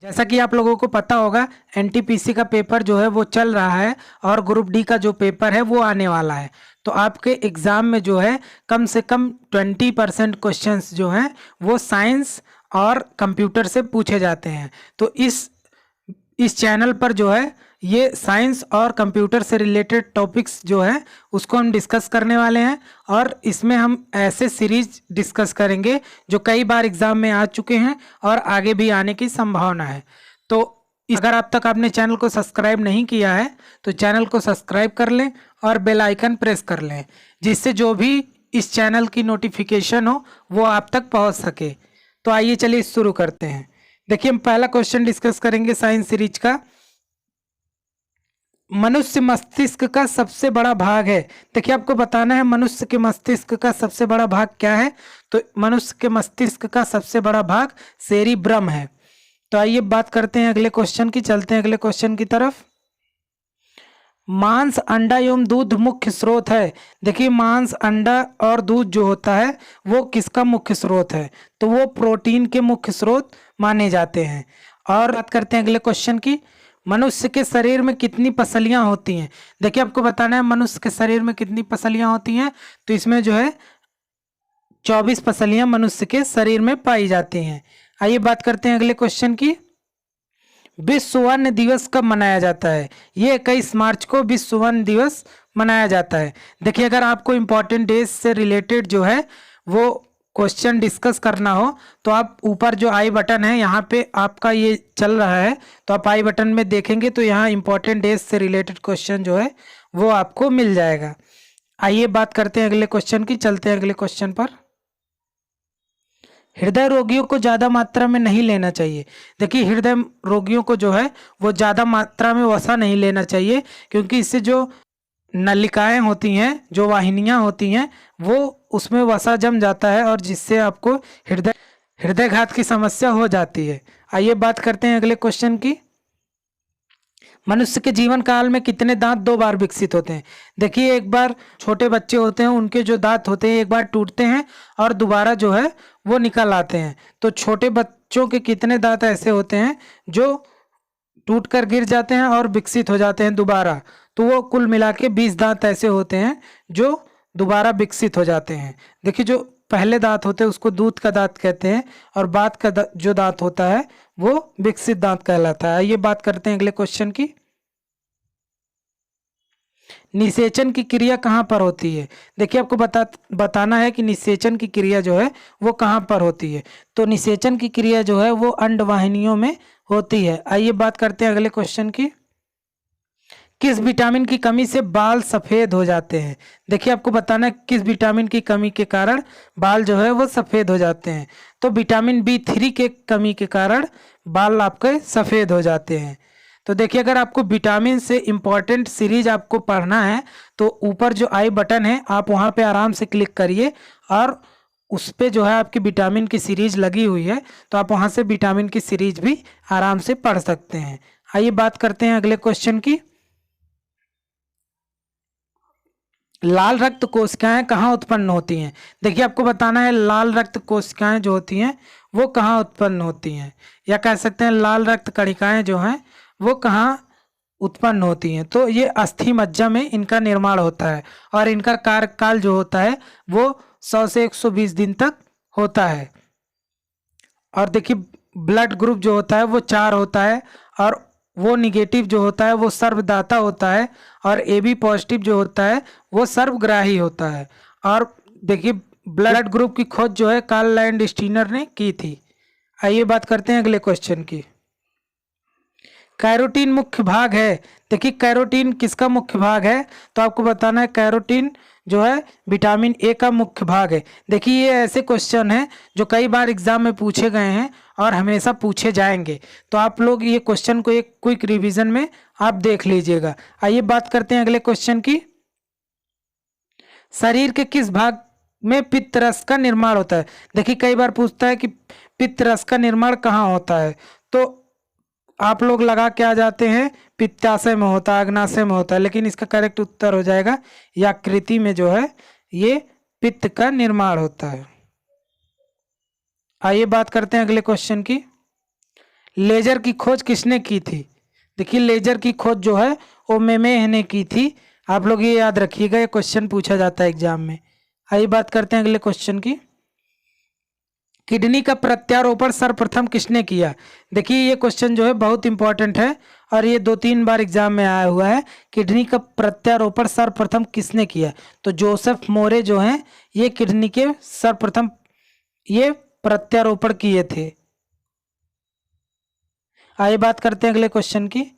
जैसा कि आप लोगों को पता होगा एनटीपीसी का पेपर जो है वो चल रहा है और ग्रुप डी का जो पेपर है वो आने वाला है। तो आपके एग्ज़ाम में जो है कम से कम 20% क्वेश्चंस जो हैं वो साइंस और कंप्यूटर से पूछे जाते हैं। तो इस चैनल पर जो है ये साइंस और कंप्यूटर से रिलेटेड टॉपिक्स जो है उसको हम डिस्कस करने वाले हैं और इसमें हम ऐसे सीरीज डिस्कस करेंगे जो कई बार एग्जाम में आ चुके हैं और आगे भी आने की संभावना है। तो अगर आप तक आपने चैनल को सब्सक्राइब नहीं किया है तो चैनल को सब्सक्राइब कर लें और बेल आइकन प्रेस कर लें, जिससे जो भी इस चैनल की नोटिफिकेशन हो वो आप तक पहुंच सके। तो आइए चलिए शुरू करते हैं। देखिए हम पहला क्वेश्चन डिस्कस करेंगे साइंस सीरीज का। मनुष्य मस्तिष्क का सबसे बड़ा भाग है। देखिए आपको बताना है मनुष्य के मस्तिष्क का सबसे बड़ा भाग क्या है। तो मनुष्य के मस्तिष्क का सबसे बड़ा भाग सेरिब्रम है। तो आइए बात करते हैं अगले क्वेश्चन की, चलते हैं अगले क्वेश्चन की तरफ। मांस, अंडा एवं दूध मुख्य स्रोत है। देखिए मांस, अंडा और दूध जो होता है वो किसका मुख्य स्रोत है, तो वो प्रोटीन के मुख्य स्रोत माने जाते हैं। और बात करते हैं अगले क्वेश्चन की। मनुष्य के शरीर में कितनी पसलियां होती हैं। देखिए आपको बताना है मनुष्य के शरीर में कितनी पसलियां होती हैं। तो इसमें जो है 24 पसलियां मनुष्य के शरीर में पाई जाती हैं। आइए बात करते हैं अगले क्वेश्चन की। विश्व वन दिवस कब मनाया जाता है। ये 21 मार्च को विश्व वन दिवस मनाया जाता है। देखिए अगर आपको इम्पोर्टेंट डेज से रिलेटेड जो है वो क्वेश्चन डिस्कस करना हो तो आप ऊपर जो आई बटन है यहाँ पे आपका ये चल रहा है, तो आप आई बटन में देखेंगे तो यहाँ इम्पोर्टेंट डेज से रिलेटेड क्वेश्चन जो है वो आपको मिल जाएगा। आइए बात करते हैं अगले क्वेश्चन की, चलते हैं अगले क्वेश्चन पर। हृदय रोगियों को ज़्यादा मात्रा में नहीं लेना चाहिए। देखिए हृदय रोगियों को जो है वो ज़्यादा मात्रा में वसा नहीं लेना चाहिए, क्योंकि इससे जो नलिकाएं होती हैं, जो वाहिनियां होती हैं, वो उसमें वसा जम जाता है और जिससे आपको हृदयघात की समस्या हो जाती है। आइए बात करते हैं अगले क्वेश्चन की। मनुष्य के जीवन काल में कितने दांत 2 बार विकसित होते हैं। देखिए एक बार छोटे बच्चे होते हैं उनके जो दांत होते हैं एक बार टूटते हैं और दोबारा जो है वो निकल आते हैं। तो छोटे बच्चों के कितने दांत ऐसे होते हैं जो टूट कर गिर जाते हैं और विकसित हो जाते हैं दोबारा। तो वो कुल मिला के 20 दांत ऐसे होते हैं जो दोबारा विकसित हो जाते हैं। देखिए जो पहले दांत होते हैं उसको दूध का दांत कहते हैं और बाद का जो दांत होता है वो विकसित दांत कहलाता है। आइए बात करते हैं अगले क्वेश्चन की। निषेचन की क्रिया कहाँ पर होती है। देखिए आपको बताना है कि निषेचन की क्रिया जो है वो कहाँ पर होती है। तो निषेचन की क्रिया जो है वो अंडवाहिनियों में होती है। आइए बात करते हैं अगले क्वेश्चन की। किस विटामिन की कमी से बाल सफ़ेद हो जाते हैं। देखिए आपको बताना है किस विटामिन की कमी के कारण बाल जो है वो सफ़ेद हो जाते हैं। तो विटामिन B3 के कमी के कारण बाल आपके सफ़ेद हो जाते हैं। तो देखिए अगर आपको विटामिन से इम्पॉर्टेंट सीरीज आपको पढ़ना है तो ऊपर जो आई बटन है आप वहाँ पे आराम से क्लिक करिए और उस पर जो है आपकी विटामिन की सीरीज लगी हुई है, तो आप वहाँ से विटामिन की सीरीज भी आराम से पढ़ सकते हैं। आइए बात करते हैं अगले क्वेश्चन की। लाल रक्त कोशिकाएं कहाँ उत्पन्न होती हैं। देखिए आपको बताना है लाल रक्त कोशिकाएं जो होती हैं वो कहाँ उत्पन्न होती हैं, या कह सकते हैं लाल रक्त कणिकाएं जो हैं वो कहाँ उत्पन्न होती हैं। तो ये अस्थि मज्जा में इनका निर्माण होता है और इनका कार्यकाल जो होता है वो 100 से 120 दिन तक होता है। और देखिए ब्लड ग्रुप जो होता है वो 4 होता है और वो निगेटिव जो होता है वो सर्वदाता होता है और AB पॉजिटिव जो होता है वो सर्वग्राही होता है। और देखिए ब्लड ग्रुप की खोज जो है कार्ल लैंडस्टीनर ने की थी। आइए बात करते हैं अगले क्वेश्चन की। कैरोटीन मुख्य भाग है। देखिए कैरोटीन किसका मुख्य भाग है, तो आपको बताना है कैरोटीन जो है विटामिन A का मुख्य भाग है। देखिए ये ऐसे क्वेश्चन हैं जो कई बार एग्जाम में पूछे गए हैं और हमेशा पूछे जाएंगे, तो आप लोग ये क्वेश्चन को एक क्विक रिवीजन में आप देख लीजिएगा। आइए बात करते हैं अगले क्वेश्चन की। शरीर के किस भाग में पित्त रस का निर्माण होता है। देखिए कई बार पूछता है कि पित्त रस का निर्माण कहाँ होता है, तो आप लोग लगा के आ जाते हैं पित्ताशय में होता है, अग्नाशय में होता है, लेकिन इसका करेक्ट उत्तर हो जाएगा यकृति में जो है ये पित्त का निर्माण होता है। आइए बात करते हैं अगले क्वेश्चन की। लेजर की खोज किसने की थी? देखिए लेजर की खोज जो है वो मेमेह ने की थी। आप लोग ये याद रखिएगा, ये क्वेश्चन पूछा जाता है एग्जाम में। आइए बात करते हैं अगले क्वेश्चन की। किडनी का प्रत्यारोपण सर्वप्रथम किसने किया? देखिए ये क्वेश्चन जो है बहुत इंपॉर्टेंट है और ये 2-3 बार एग्जाम में आया हुआ है। किडनी का प्रत्यारोपण सर्वप्रथम किसने किया? तो जोसेफ मोरे जो हैं ये किडनी के सर्वप्रथम ये प्रत्यारोपण किए थे। आइए बात करते हैं अगले क्वेश्चन की।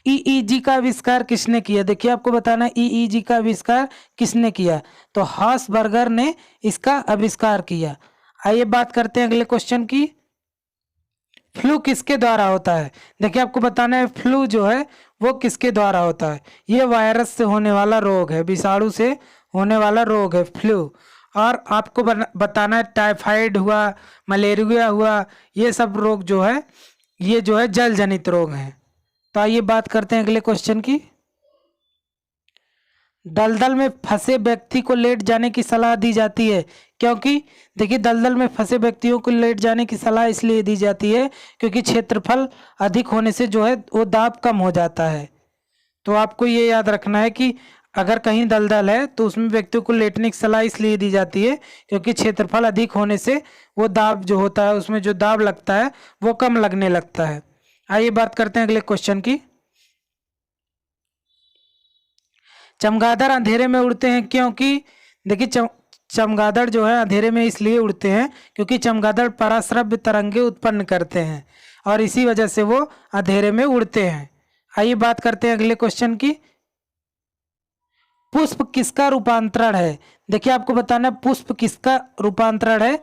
ईईजी का आविष्कार किसने किया? देखिए आपको बताना है ईईजी का आविष्कार किसने किया। तो हार्सबर्गर ने इसका आविष्कार किया। आइए बात करते हैं अगले क्वेश्चन की। फ्लू किसके द्वारा होता है? देखिए आपको बताना है फ्लू जो है वो किसके द्वारा होता है। ये वायरस से होने वाला रोग है, विषाणु से होने वाला रोग है फ्लू। और आपको बताना है टाइफाइड हुआ, मलेरिया हुआ, ये सब रोग जो है ये जो है जल जनित रोग हैं। तो आइए बात करते हैं अगले क्वेश्चन की। दलदल में फंसे व्यक्ति को लेट जाने की सलाह दी जाती है क्योंकि देखिए दलदल में फंसे व्यक्तियों को लेट जाने की सलाह इसलिए दी जाती है क्योंकि क्षेत्रफल अधिक होने से जो है वो दाब कम हो जाता है। तो आपको ये याद रखना है कि अगर कहीं दलदल है तो उसमें व्यक्तियों को लेटने की सलाह इसलिए दी जाती है क्योंकि क्षेत्रफल अधिक होने से वो दाब जो होता है उसमें जो दाब लगता है वो कम लगने लगता है। आइए बात करते हैं अगले क्वेश्चन की। चमगादड़ अंधेरे में उड़ते हैं क्योंकि देखिए चमगादड़ जो है अंधेरे में इसलिए उड़ते हैं क्योंकि चमगादड़ पराश्रव्य तरंगे उत्पन्न करते हैं और इसी वजह से वो अंधेरे में उड़ते हैं। आइए बात करते हैं अगले क्वेश्चन की। पुष्प किसका रूपांतरण है? देखिए आपको बताना है पुष्प किसका रूपांतरण है।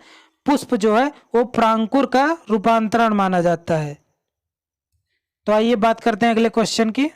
पुष्प जो है वो प्रांकुर का रूपांतरण माना जाता है। तो आइए बात करते हैं अगले क्वेश्चन की।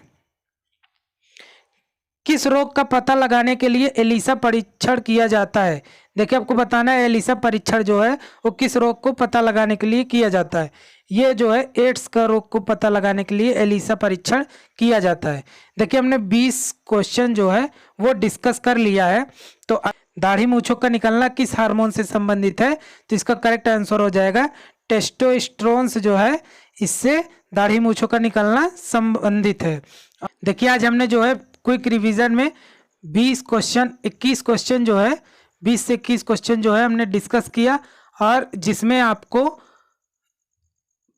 किस रोग का पता लगाने के लिए एलिसा परीक्षण किया जाता है? देखिए आपको बताना है एलिसा परीक्षण जो है वो किस रोग को पता लगाने के लिए किया जाता है। ये जो है एड्स का रोग को पता लगाने के लिए एलिसा परीक्षण किया जाता है। देखिए हमने 20 क्वेश्चन जो है वो डिस्कस कर लिया है। तो दाढ़ी मूंछों का निकलना किस हार्मोन से संबंधित है? तो इसका करेक्ट आंसर हो जाएगा टेस्टोस्टेरोन जो है, इससे दाढ़ी मूंछों का निकलना संबंधित है। देखिए आज हमने जो है क्विक रिवीजन में 21 क्वेश्चन जो है 20 से 21 क्वेश्चन जो है हमने डिस्कस किया और जिसमें आपको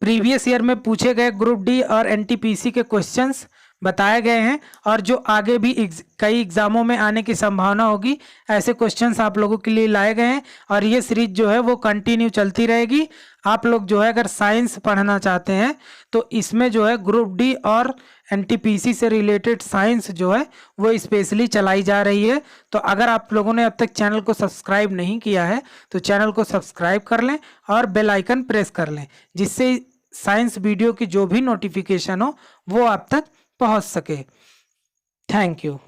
प्रीवियस ईयर में पूछे गए ग्रुप डी और एनटीपीसी के क्वेश्चंस बताए गए हैं और जो आगे भी कई एग्जामों में आने की संभावना होगी ऐसे क्वेश्चंस आप लोगों के लिए लाए गए हैं और ये सीरीज जो है वो कंटिन्यू चलती रहेगी। आप लोग जो है अगर साइंस पढ़ना चाहते हैं तो इसमें जो है ग्रुप डी और एनटीपीसी से रिलेटेड साइंस जो है वो स्पेशली चलाई जा रही है। तो अगर आप लोगों ने अब तक चैनल को सब्सक्राइब नहीं किया है तो चैनल को सब्सक्राइब कर लें और बेल आइकन प्रेस कर लें जिससे साइंस वीडियो की जो भी नोटिफिकेशन हो वो आप तक पहुंच सके। Thank you.